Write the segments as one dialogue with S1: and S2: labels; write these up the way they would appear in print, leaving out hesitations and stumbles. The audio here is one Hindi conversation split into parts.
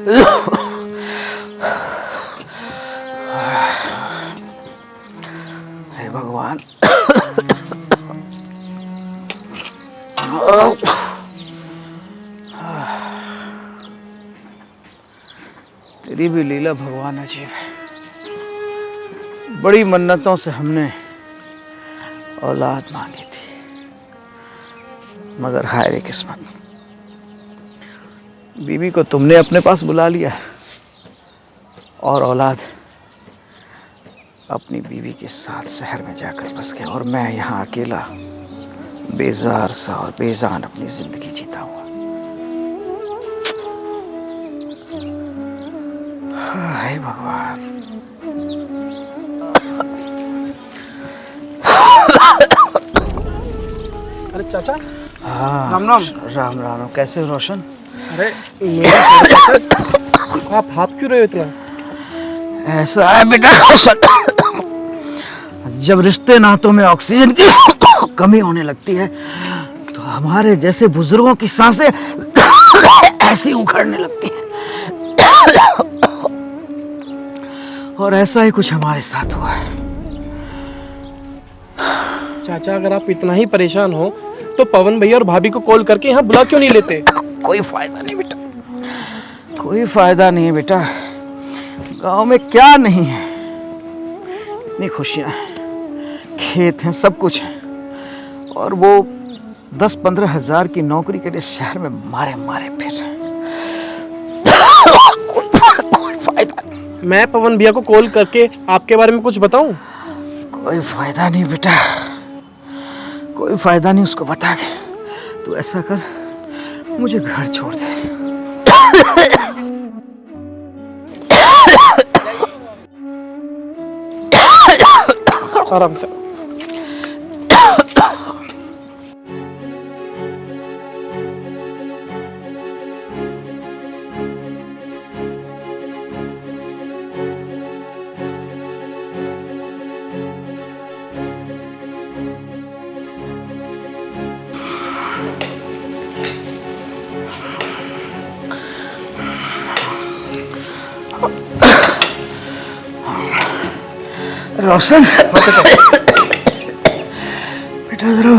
S1: हे भगवान। तेरी भी लीला भगवान अजीब है। बड़ी मन्नतों से हमने औलाद मांगी थी, मगर हाय रे किस्मत, बीवी को तुमने अपने पास बुला लिया और औलाद अपनी बीवी के साथ शहर में जाकर बस गया, और मैं यहाँ अकेला बेजार सा और बेजान अपनी जिंदगी जीता हुआ। हाय भगवान।
S2: अरे चाचा,
S1: हाँ,
S2: राम राम।
S1: राम राम। कैसे हो रोशन?
S2: अरे चाचा, आप हाफ क्यों रहे हो इतना?
S1: ऐसा है बेटा रोशन, जब रिश्ते नातों में ऑक्सीजन की कमी होने लगती है तो हमारे जैसे बुजुर्गों की सांसें ऐसी उखड़ने लगती हैं। और ऐसा ही कुछ हमारे साथ हुआ है।
S2: चाचा, अगर आप इतना ही परेशान हो तो पवन भैया और भाभी को कॉल करके यहाँ बुला क्यों नहीं लेते?
S1: कोई फायदा नहीं बेटा, कोई फायदा नहीं है बेटा। गांव में क्या नहीं है, इतनी खुशियां हैं, खेत हैं, सब कुछ है, और वो 10-15 हजार की नौकरी के लिए शहर में मारे मारे फिर रहे हैं। कोई फायदा नहीं।
S2: मैं पवन भैया को कॉल करके आपके बारे में कुछ बताऊं?
S1: कोई फायदा नहीं बेटा, कोई फायदा नहीं उसको बता के। तू ऐसा कर, मुझे घर छोड़ दे।
S2: आराम से।
S1: रोशन, बेटा जरा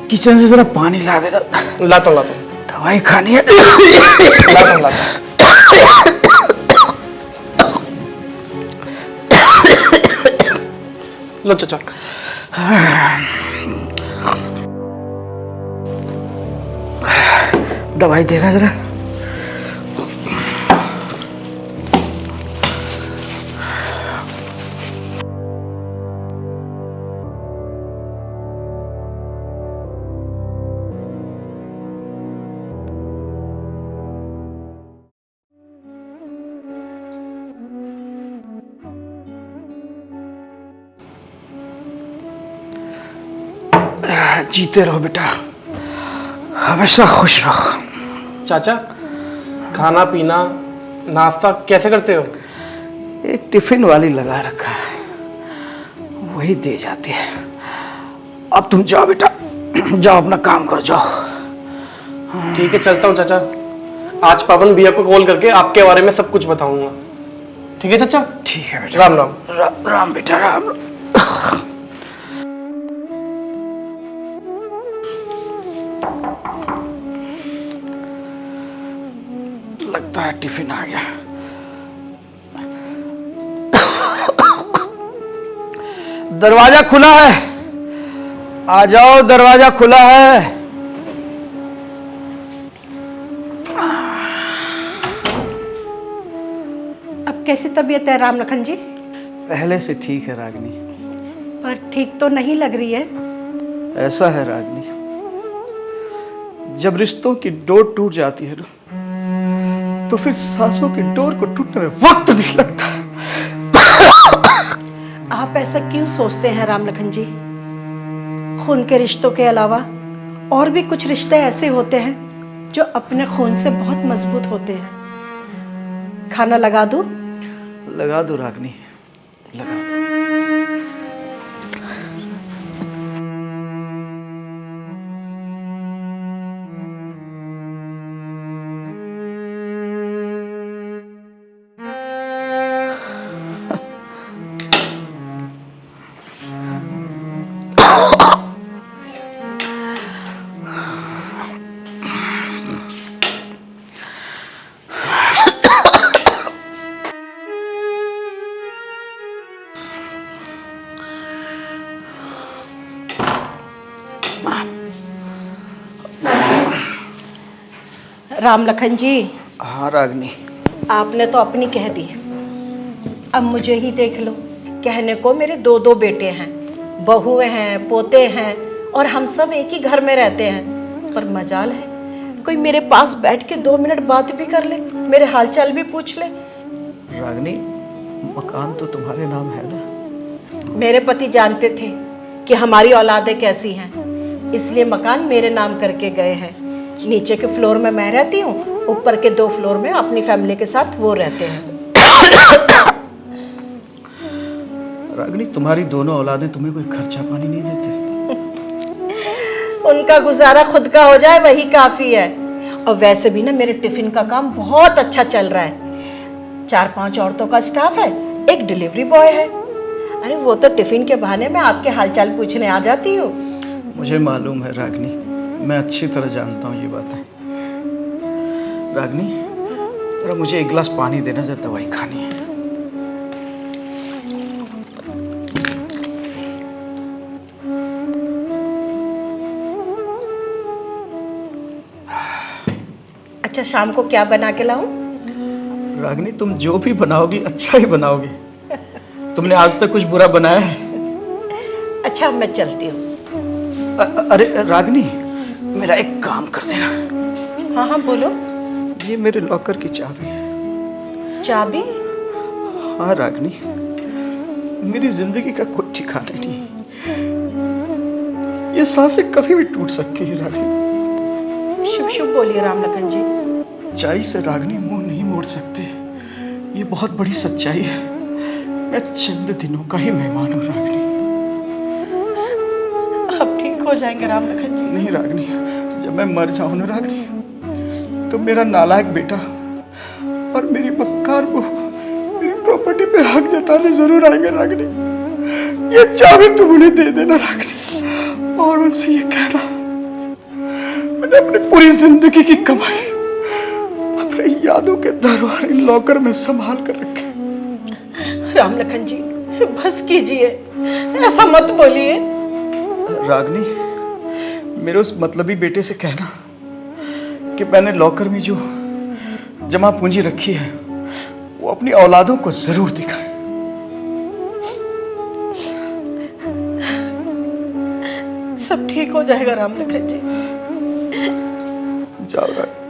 S1: किचन से जरा पानी ला देना।
S2: लाता हूँ, लाता हूँ।
S1: दवाई खानी है।
S2: लाता हूँ, लाता हूँ। लो चाचा।
S1: दवाई देना जरा। जीते रहो बेटा, हमेशा खुश रहो।
S2: चाचा, खाना पीना नाश्ता कैसे करते हो?
S1: एक टिफिन वाली लगा रखा है, वही दे जाती है। अब तुम जाओ बेटा, जाओ अपना काम करो, जाओ।
S2: ठीक है, चलता हूँ चाचा। आज पवन भैया को कॉल करके आपके बारे में सब कुछ बताऊंगा। ठीक है चाचा?
S1: ठीक है बेटा।
S2: राम राम।
S1: राम बेटा, राम। लगता है टिफिन आ गया। दरवाजा खुला है, आ जाओ, दरवाजा खुला है।
S3: अब कैसी तबीयत है राम लखन जी?
S1: पहले से ठीक है रागिनी।
S3: पर ठीक तो नहीं लग रही है।
S1: ऐसा है रागिनी, जब रिश्तों की डोर टूट जाती है ना, तो फिर सांसों की डोर को टूटने में वक्त नहीं लगता।
S3: आप ऐसा क्यों सोचते हैं राम लखन जी? खून के रिश्तों के अलावा और भी कुछ रिश्ते ऐसे होते हैं जो अपने खून से बहुत मजबूत होते हैं। खाना लगा दूं?
S1: लगा दो रागिनी, लगा दो।
S3: राम लखन जी,
S1: हाँ रागनी।
S3: आपने तो अपनी कह दी, अब मुझे ही देख लो। कहने को मेरे दो दो बेटे हैं, बहुएं हैं, पोते हैं, और हम सब एक ही घर में रहते हैं। पर मजाल है कोई मेरे पास बैठ के 2 मिनट बात भी कर ले, मेरे हालचाल भी पूछ ले।
S1: रागनी, मकान तो तुम्हारे नाम है ना?
S3: मेरे पति जानते थे कि हमारी औलादें कैसी हैं, इसलिए मकान मेरे नाम करके गए हैं। नीचे के फ्लोर में मैं रहती हूँ, ऊपर के 2 फ्लोर में अपनी फैमिली के साथ वो रहते हैं।
S1: रागनी, तुम्हारी दोनों औलादें तुम्हें कोई खर्चा पानी नहीं देते?
S3: उनका गुजारा खुद का हो जाए वही काफी है। और वैसे भी ना मेरे टिफिन का काम बहुत अच्छा चल रहा है। 4-5 औरतों का स्टाफ है, एक डिलीवरी बॉय है। अरे वो तो टिफिन के बहाने मैं आपके हालचाल पूछने आ जाती हूँ।
S1: मुझे मालूम है रागनी, मैं अच्छी तरह जानता हूँ ये बातें। रागनी, जरा मुझे 1 गिलास पानी देना, जरा दवाई खानी है।
S3: अच्छा, शाम को क्या बना के लाऊं?
S1: रागनी, तुम जो भी बनाओगी अच्छा ही बनाओगी। तुमने आज तक कुछ बुरा बनाया है?
S3: अच्छा, मैं चलती हूँ।
S1: अरे रागनी, मेरा एक काम कर देना।
S3: हाँ हाँ बोलो।
S1: ये मेरे लॉकर की चाबी है।
S3: चाबी?
S1: हाँ रागनी, मेरी जिंदगी का कोई ठिकाना नहीं। ये सांसें कभी भी टूट सकती है रागनी।
S3: शुभ शुभ बोलिए राम लखन जी।
S1: सच्चाई से रागनी मुंह नहीं मोड़ सकते, ये बहुत बड़ी सच्चाई है। मैं चंद दिनों का ही मेहमान हूँ रागनी।
S3: अब ठीक हो जाएंगे राम लखन जी।
S1: नहीं रागनी, जब मैं मर जाऊं ना रागनी, तो मेरा नालायक बेटा और मेरी मक्कार बहू मेरी प्रॉपर्टी पे हक जताने जरूर आएंगे रागनी। ये चाबी तुम उन्हें दे देना रागनी, और उनसे ये कहना, मैंने अपनी पूरी जिंदगी की कमाई अपने यादों के दरबार इन लॉकर में संभाल कर रखे।
S3: राम लखन जी बस कीजिए, ऐसा मत बोलिए।
S1: रागनी, मेरे उस मतलबी बेटे से कहना कि मैंने लॉकर में जो जमा पूंजी रखी है वो अपनी औलादों को जरूर दिखाए।
S3: सब ठीक हो जाएगा राम लखन जी।
S1: जाओ रागनी।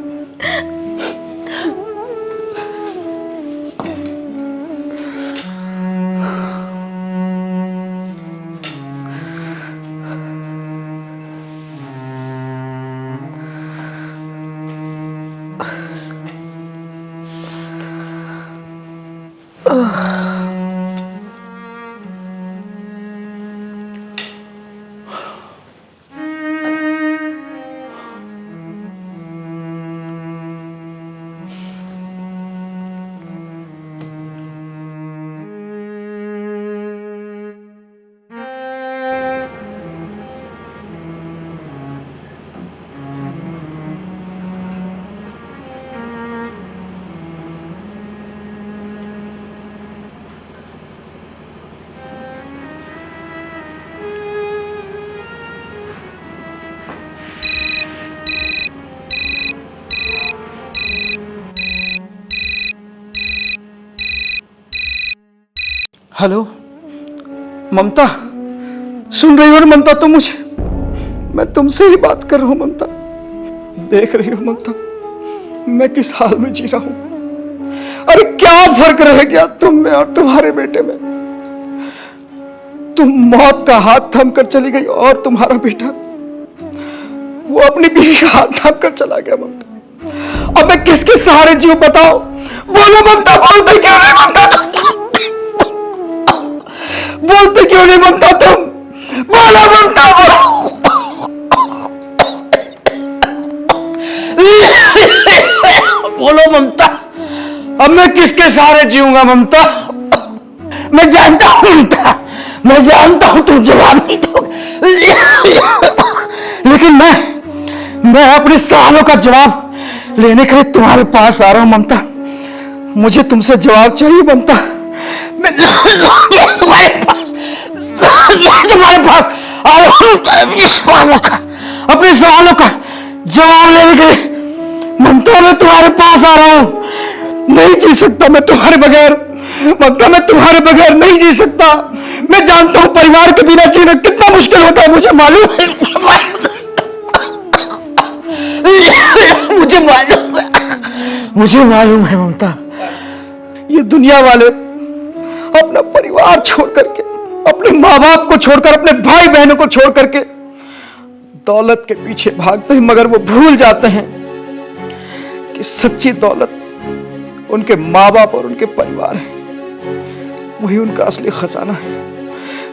S1: हेलो ममता, सुन रही हो ना ममता तुम मुझे? मैं तुमसे ही बात कर रहा हूं ममता। देख रही हो ममता, मैं किस हाल में जी रहा हूं। अरे क्या फर्क रह गया तुम में और तुम्हारे बेटे में। तुम मौत का हाथ थाम कर चली गई और तुम्हारा बेटा वो अपनी बीवी का हाथ थाम कर चला गया ममता। अब मैं किसके सहारे जीऊं बताओ? बोलो ममता, बोलते क्यों नहीं ममता? बोलते क्यों नहीं ममता तुम? बोलो ममता, बोलो ममता, अब मैं किसके सहारे जीऊंगा ममता? मैं जानता हूं ममता, मैं जानता हूं तुम जवाब नहीं दोगे, लेकिन मैं अपने सवालों का जवाब लेने के लिए तुम्हारे पास आ रहा हूं ममता। मुझे तुमसे जवाब चाहिए ममता। मैं तुम्हारे पास आ रहा हूं अपने सवालों का जवाब लेने के लिए। ममता मैं तुम्हारे पास आ रहा हूं। नहीं जी सकता मैं तुम्हारे बगैर। ममता मैं तुम्हारे बगैर नहीं जी सकता। मैं जानता हूं परिवार के बिना जीना कितना मुश्किल होता है। मुझे मालूम है, मुझे मालूम है ममता। ये दुनिया वाले अपना परिवार छोड़ करके, अपने माँ बाप को छोड़कर, अपने भाई बहनों को छोड़ करके दौलत के पीछे भागते हैं, मगर वो भूल जाते हैं कि सच्ची दौलत उनके माँ बाप और उनके परिवार है। वही उनका असली खजाना है।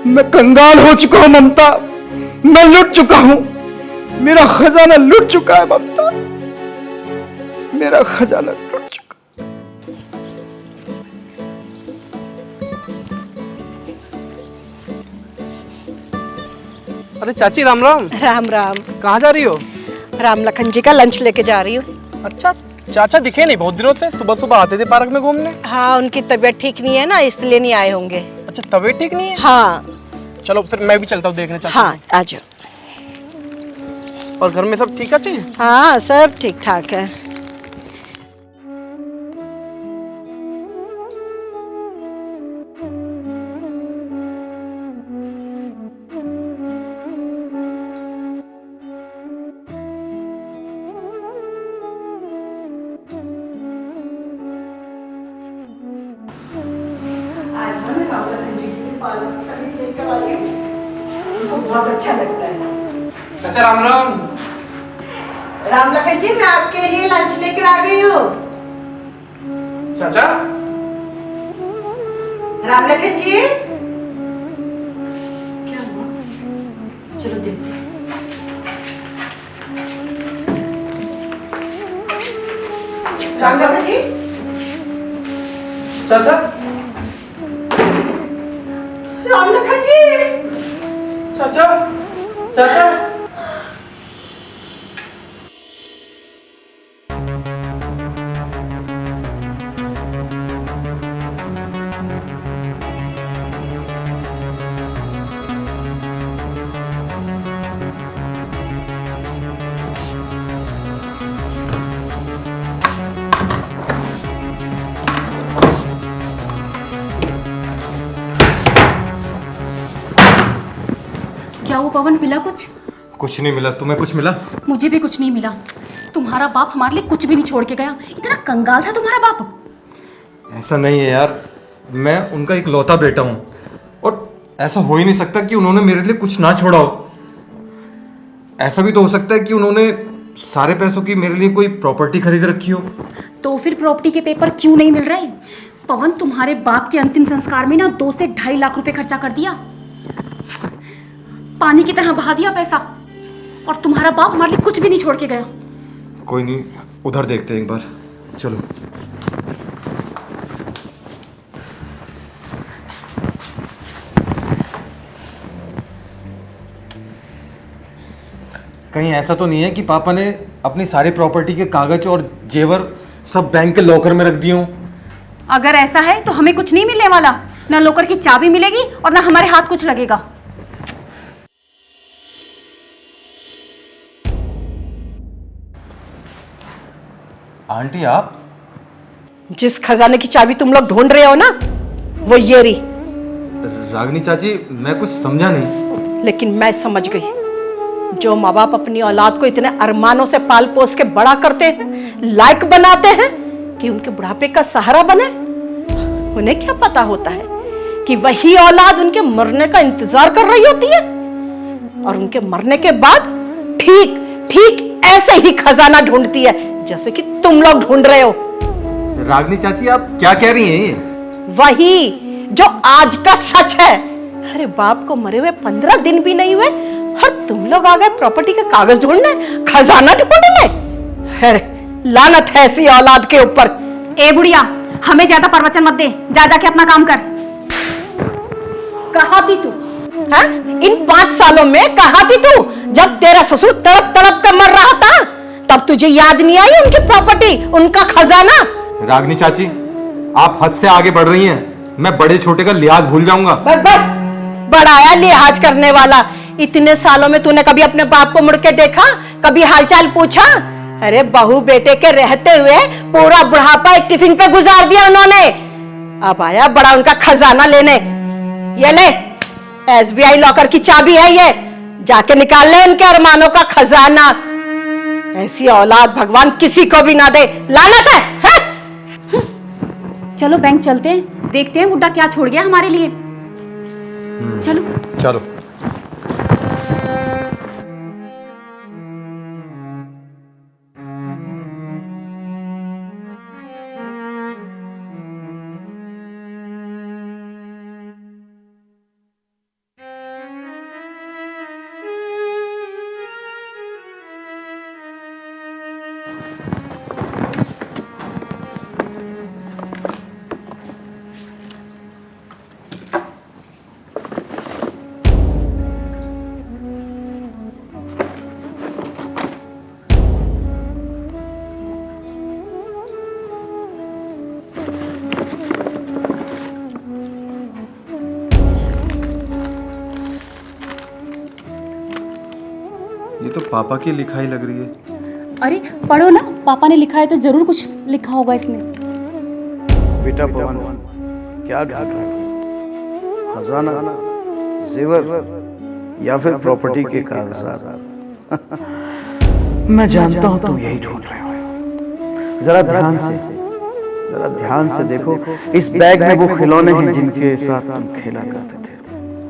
S1: मैं कंगाल हो चुका हूं ममता। मैं लुट चुका हूं। मेरा खजाना लुट चुका है ममता। मेरा खजाना लुट चुका।
S2: अरे चाची राम राम।
S3: राम राम।
S2: कहाँ जा रही हो?
S3: राम लखन जी का लंच लेके जा रही हूँ।
S2: अच्छा, चाचा दिखे नहीं बहुत दिनों से। सुबह सुबह आते थे पार्क में घूमने।
S3: हाँ, उनकी तबीयत ठीक नहीं है ना, इसलिए नहीं आए होंगे।
S2: अच्छा, तबीयत ठीक नहीं है?
S3: हाँ।
S2: चलो फिर मैं भी चलता हूँ देखने चाचा।
S3: हाँ, आ जाओ।
S2: और घर में सब ठीक है?
S3: हाँ, सब ठीक ठाक है। बहुत अच्छा लगता है।
S2: चाचा राम राम।
S3: राम लखन जी, मैं आपके लिए लंच लेकर आ गई हूँ।
S2: चाचा
S3: राम लखन जी, क्या हुआ? चलो देखते हैं। राम लखन जी।
S2: चाचा
S3: राम लखन जी।
S2: चाचा चाचा
S4: क्या वो पवन मिला कुछ?
S5: कुछ नहीं मिला। तुम्हें कुछ मिला?
S4: मुझे भी कुछ नहीं मिला। तुम्हारा बाप हमारे लिए कुछ भी नहीं छोड़ के गया। इतना कंगाल था तुम्हारा बाप।
S5: ऐसा नहीं है यार, मैं उनका इकलौता बेटा हूँ और ऐसा हो ही नहीं सकता कि उन्होंने मेरे लिए कुछ ना छोड़ा हो। ऐसा भी तो हो सकता है कि उन्होंने सारे पैसों की मेरे लिए कोई प्रॉपर्टी खरीद रखी हो।
S4: तो फिर प्रॉपर्टी के पेपर क्यों नहीं मिल रहे? पवन, तुम्हारे बाप के अंतिम संस्कार में ना 2 से 2.5 लाख रुपए खर्चा कर दिया, पानी की तरह बहा दिया पैसा, और तुम्हारा बाप हमारे लिए कुछ भी नहीं छोड़ के गया।
S5: कोई नहीं, उधर देखते हैं एक बार। चलो। कहीं ऐसा तो नहीं है कि पापा ने अपनी सारी प्रॉपर्टी के कागज और जेवर सब बैंक के लॉकर में रख दिए हों?
S4: अगर ऐसा है तो हमें कुछ नहीं मिलने वाला। ना लॉकर की चाबी मिलेगी और ना हमारे हाथ कुछ लगेगा।
S5: आंटी, आप?
S3: जिस खजाने की चाबी तुम लोग ढूंढ रहे हो ना, वो ये रही।
S5: रागिनी चाची, मैं कुछ समझा नहीं।
S3: लेकिन मैं समझ गई। जो माँ बाप अपनी औलाद को इतने अरमानों से पाल पोस के बड़ा करते हैं, लायक बनाते हैं कि उनके बुढ़ापे का सहारा बने, उन्हें क्या पता होता है कि वही औलाद उनके मरने का इंतजार कर रही होती है और उनके मरने के बाद ठीक ठीक ऐसे ही खजाना ढूंढती है जैसे कि तुम लोग ढूंढ रहे हो।
S5: रागिनी चाची, आप क्या कह रही हैं?
S3: वही जो आज का सच है। अरे बाप को मरे हुए 15 दिन भी नहीं हुए और तुम लोग आ गए प्रॉपर्टी के कागज ढूंढने, खजाना ढूंढने। अरे लानत है ऐसी औलाद के ऊपर।
S4: ए बुढ़िया, हमें ज्यादा प्रवचन मत दे, जा जाके अपना काम कर।
S3: कहाँ थी तू? हाँ? इन 5 सालों में कहाँ थी तू? जब तेरा ससुर तड़प तड़प कर मर रहा था, तब तुझे याद नहीं आई उनकी प्रॉपर्टी, उनका खजाना?
S5: रागिनी चाची, आप हद से आगे बढ़ रही हैं। मैं बड़े छोटे का लिहाज भूल जाऊंगा।
S3: बस बढ़ाया लिहाज करने वाला। इतने सालों में तूने कभी अपने बाप को मुड़ के देखा? कभी हालचाल पूछा? अरे बहू बेटे के रहते हुए पूरा बुढ़ापा एक टिफिन पे गुजार दिया उन्होंने। अब आया बड़ा उनका खजाना लेने। ये ले, SBI लॉकर की चाबी है ये, जाके निकाल ले उनके अरमानों का खजाना। ऐसी औलाद भगवान किसी को भी ना दे, लानत है।
S4: चलो बैंक चलते हैं, देखते हैं बुड्ढा क्या छोड़ गया हमारे लिए। चलो
S5: चलो। ये तो पापा की लिखाई लग रही है।
S4: अरे पढ़ो ना, पापा ने लिखा है तो जरूर कुछ लिखा होगा इसमें।
S1: बेटा पवन, क्या ढूंढ रहे हो? खजाना, जेवर या फिर प्रॉपर्टी के कागजात? मैं जानता हूं तुम यही ढूंढ रहे हो। जरा ध्यान से देखो। इस बैग में वो खिलौने हैं जिनके साथ तुम खेला करते थे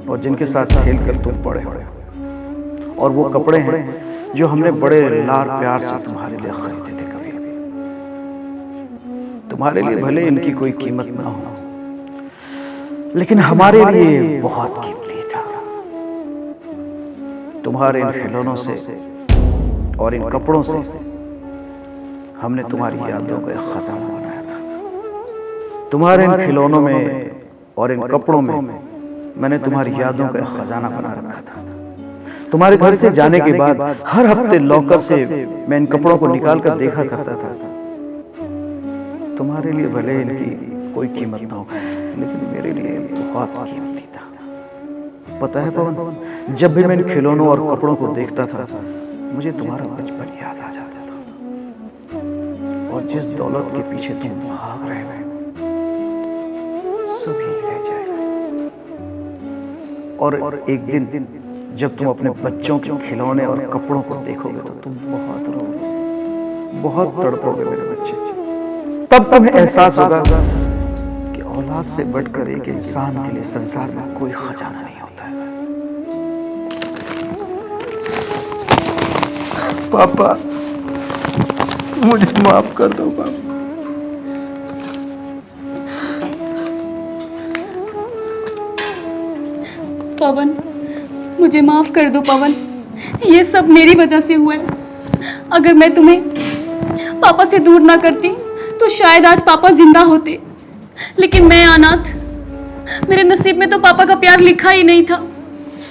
S1: और जिनके साथ खेल कर तुम बड़े हो। और वो कपड़े हैं जो हमने बड़े लाड प्यार से तुम्हारे लिए खरीदे थे। कभी तुम्हारे लिए भले इनकी कोई कीमत ना हो, लेकिन हमारे लिए बहुत कीमती था। तुम्हारे इन खिलौनों से और इन कपड़ों से हमने तुम्हारी यादों का एक खजाना बनाया था। तुम्हारे इन खिलौनों में और इन कपड़ों में मैंने तुम्हारी यादों का एक खजाना बना रखा था। तुम्हारे घर से जाने के बाद हर हफ्ते लॉकर से मैं इन कपड़ों को निकाल कर देखा करता था। तुम्हारे लिए भले इनकी कोई कीमत ना हो, लेकिन मेरे लिए बहुत कीमती था। पता है पवन, जब भी मैं इन खिलौनों और कपड़ों को देखता था, मुझे तुम्हारा बचपन याद आ जाता था। और जिस दौलत के पीछे तुम भाग रहे हो, सब यही रह जाएगा। और एक दिन जब तुम अपने बच्चों के खिलौने और कपड़ों को देखोगे तो तुम बहुत रोगे, बहुत तड़पोगे मेरे बच्चे। तब तुम्हें एहसास होगा कि औलाद से बढ़कर एक इंसान के लिए संसार में कोई खजाना नहीं होता है। पापा, मुझे माफ कर दो पापा।
S4: पवन, मुझे माफ कर दो पवन, ये सब मेरी वजह से हुआ है। अगर मैं तुम्हें पापा से दूर ना करती तो शायद आज पापा जिंदा होते, लेकिन मैं अनाथ, मेरे नसीब में तो पापा का प्यार लिखा ही नहीं था।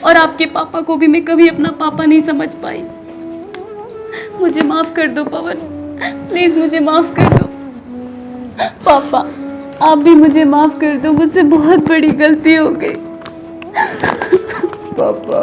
S4: और आपके पापा को भी मैं कभी अपना पापा नहीं समझ पाई। मुझे माफ कर दो पवन, प्लीज मुझे माफ कर दो। पापा, आप भी मुझे माफ कर दो, मुझसे बहुत बड़ी गलती हो गई।
S1: पापा